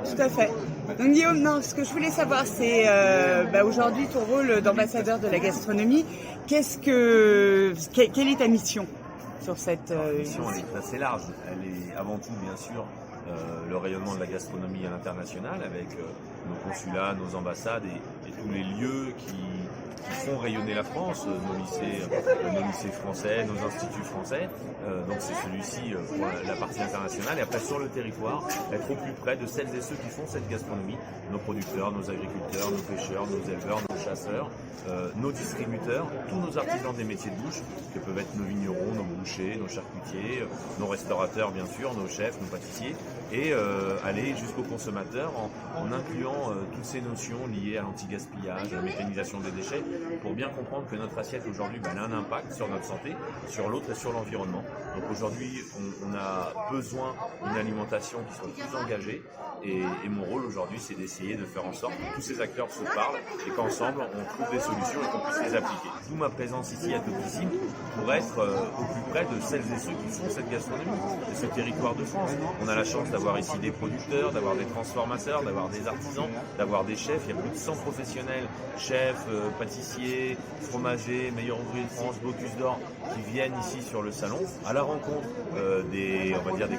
Tout à fait. Donc Guillaume, non, ce que je voulais savoir, c'est aujourd'hui ton rôle d'ambassadeur de la gastronomie. Quelle est ta mission sur cette La mission, elle est assez large. Elle est avant tout, bien sûr, le rayonnement de la gastronomie à l'international avec nos consulats, nos ambassades et tous les lieux qui font rayonner la France, nos lycées français, nos instituts français. Donc c'est celui-ci pour la partie internationale. Et après, sur le territoire, être au plus près de celles et ceux qui font cette gastronomie, nos producteurs, nos agriculteurs, nos pêcheurs, nos éleveurs, nos chasseurs, nos distributeurs, tous nos artisans des métiers de bouche, que peuvent être nos vignerons, nos bouchers, nos charcutiers, nos restaurateurs bien sûr, nos chefs, nos pâtissiers, et aller jusqu'aux consommateurs en incluant toutes ces notions liées à l'anti-gaspillage, à la méthanisation des déchets, pour bien comprendre que notre assiette aujourd'hui elle a un impact sur notre santé, sur l'autre et sur l'environnement. Donc aujourd'hui on a besoin d'une alimentation qui soit plus engagée, et mon rôle aujourd'hui c'est d'essayer de faire en sorte que tous ces acteurs se parlent et qu'ensemble on trouve des solutions et qu'on puisse les appliquer. D'où ma présence ici à Tocquissime pour être au plus près de celles et ceux qui font cette gastronomie, de ce territoire de France. On a la chance d'avoir ici des producteurs, d'avoir des transformateurs, d'avoir des artisans, d'avoir des chefs. Il y a plus de 100 professionnels, chefs, pâtissiers, fromagers, meilleurs ouvriers de France, Bocuse d'Or, qui viennent ici sur le salon à la rencontre des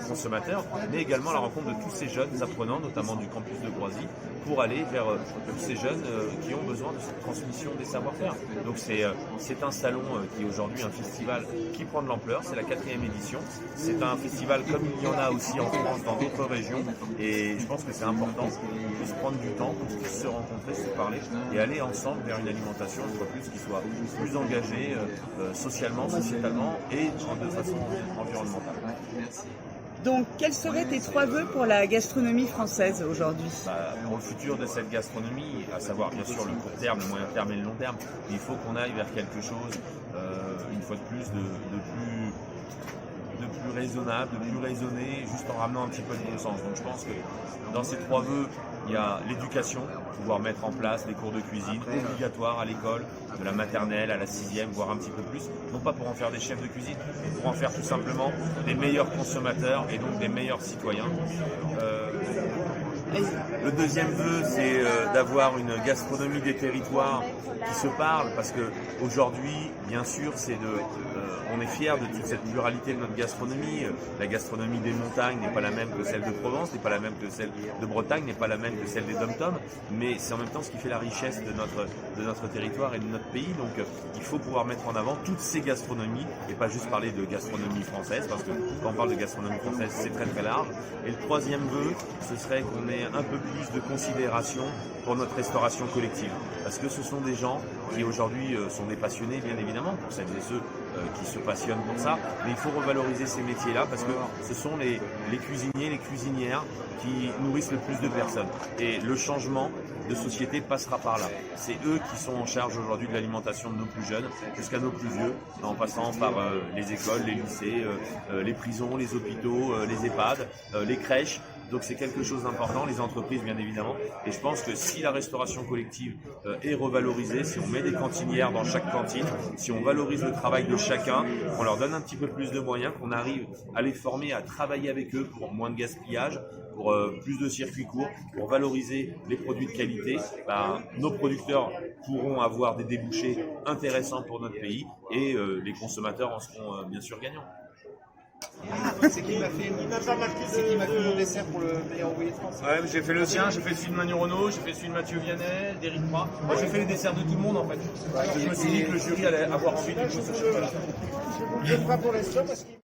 consommateurs, mais également à la rencontre de tous ces jeunes apprenants, notamment du campus de Groisy, pour aller vers tous ces jeunes qui ont besoin de cette transmission des savoir-faire. Donc c'est un salon qui est aujourd'hui un festival qui prend de l'ampleur, c'est la 4e édition. C'est un festival comme il y en a aussi en France, dans d'autres régions, et je pense que c'est important qu'on puisse prendre du temps, qu'on puisse se rencontrer, se parler et aller ensemble vers une alimentation une fois plus qui soit plus engagée socialement, sociétalement et de façon environnementale. Donc, quels seraient tes 3 vœux pour la gastronomie française aujourd'hui? Pour le futur de cette gastronomie, à savoir bien sûr le court terme, le moyen terme et le long terme, il faut qu'on aille vers quelque chose, une fois de plus, de plus raisonnable, de plus raisonné, juste en ramenant un petit peu de bon sens. Donc je pense que dans ces 3 vœux, il y a l'éducation, pouvoir mettre en place les cours de cuisine obligatoires à l'école, de la maternelle à la 6e, voire un petit peu plus, non pas pour en faire des chefs de cuisine, mais pour en faire tout simplement des meilleurs consommateurs et donc des meilleurs citoyens. Le deuxième vœu, c'est d'avoir une gastronomie des territoires qui se parle, parce que aujourd'hui, bien sûr, on est fiers de toute cette pluralité de notre gastronomie. La gastronomie des montagnes n'est pas la même que celle de Provence, n'est pas la même que celle de Bretagne, n'est pas la même que celle des Dom-Tom, mais c'est en même temps ce qui fait la richesse de notre territoire et de notre pays. Donc il faut pouvoir mettre en avant toutes ces gastronomies et pas juste parler de gastronomie française, parce que quand on parle de gastronomie française, c'est très très large. Et le troisième vœu, ce serait qu'on ait un peu plus de considération pour notre restauration collective, parce que ce sont des gens qui aujourd'hui sont des passionnés, bien évidemment, pour celles et ceux qui se passionnent pour ça, mais il faut revaloriser ces métiers-là, parce que ce sont les cuisiniers, les cuisinières qui nourrissent le plus de personnes, et le changement de société passera par là. C'est eux qui sont en charge aujourd'hui de l'alimentation de nos plus jeunes jusqu'à nos plus vieux, en passant par les écoles, les lycées, les prisons, les hôpitaux, les EHPAD, les crèches. Donc c'est quelque chose d'important, les entreprises bien évidemment, et je pense que si la restauration collective est revalorisée, si on met des cantinières dans chaque cantine, si on valorise le travail de chacun, qu'on leur donne un petit peu plus de moyens, qu'on arrive à les former, à travailler avec eux pour moins de gaspillage, pour plus de circuits courts, pour valoriser les produits de qualité, nos producteurs pourront avoir des débouchés intéressants pour notre pays, et les consommateurs en seront bien sûr gagnants. C'est qui m'a fait mon dessert pour le meilleur ouvrier de France. Ouais, j'ai fait le sien, j'ai fait celui de Manu Renaud, j'ai fait celui de Mathieu Vianney, d'Éric Prat. Moi j'ai fait les desserts de tout le monde en fait. Je me suis dit que le jury allait avoir envie du coup ce chocolat. Je ne pas pour l'instant parce qu'il